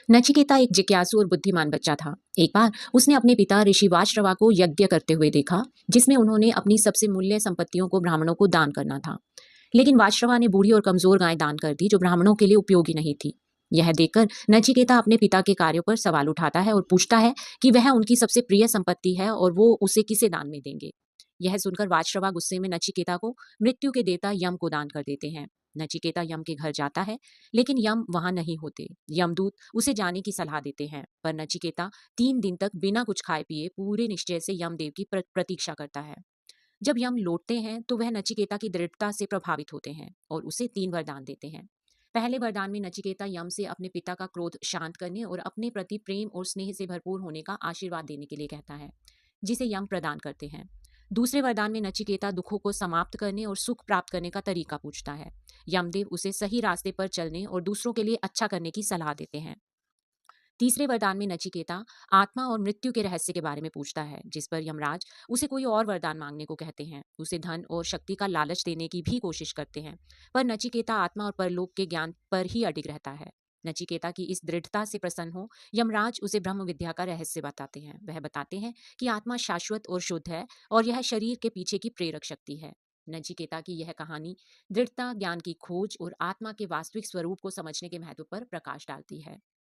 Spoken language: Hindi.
नचिकेता एक जिज्ञासु और बुद्धिमान बच्चा था। एक बार उसने अपने पिता ऋषि वाजश्रवा को यज्ञ करते हुए देखा, जिसमें उन्होंने अपनी सबसे मूल्य संपत्तियों को ब्राह्मणों को दान करना था। लेकिन वाजश्रवा ने बूढ़ी और कमजोर गाय दान कर दी, जो ब्राह्मणों के लिए उपयोगी नहीं थी। यह देखकर नचिकेता अपने पिता के कार्यों पर सवाल उठाता है और पूछता है कि वह उनकी सबसे प्रिय संपत्ति है और वो उसे किसे दान में देंगे। यह सुनकर वाजश्रवा गुस्से में नचिकेता को मृत्यु के देवता यम को दान कर देते हैं। नचिकेता यम के घर जाता है, लेकिन यम वहां नहीं होते। यमदूत उसे जाने की सलाह देते हैं, पर नचिकेता 3 दिन तक बिना कुछ खाए पिए पूरे निश्चय से यमदेव की प्रतीक्षा करता है। जब यम लौटते हैं तो वह नचिकेता की दृढ़ता से प्रभावित होते हैं और उसे 3 वरदान देते हैं। पहले वरदान में नचिकेता यम से अपने पिता का क्रोध शांत करने और अपने प्रति प्रेम और स्नेह से भरपूर होने का आशीर्वाद देने के लिए कहता है, जिसे यम प्रदान करते हैं। दूसरे वरदान में नचिकेता दुखों को समाप्त करने और सुख प्राप्त करने का तरीका पूछता है। यमदेव उसे सही रास्ते पर चलने और दूसरों के लिए अच्छा करने की सलाह देते हैं। तीसरे वरदान में नचिकेता आत्मा और मृत्यु के रहस्य के बारे में पूछता है, जिस पर यमराज उसे कोई और वरदान मांगने को कहते हैं। उसे धन और शक्ति का लालच देने की भी कोशिश करते हैं, पर नचिकेता आत्मा और परलोक के ज्ञान पर ही अडिग रहता है। नचिकेता की इस दृढ़ता से प्रसन्न हो यमराज उसे ब्रह्म विद्या का रहस्य बताते हैं। वह बताते हैं कि आत्मा शाश्वत और शुद्ध है और यह शरीर के पीछे की प्रेरक शक्ति है। नचिकेता की यह कहानी दृढ़ता, ज्ञान की खोज और आत्मा के वास्तविक स्वरूप को समझने के महत्व पर प्रकाश डालती है।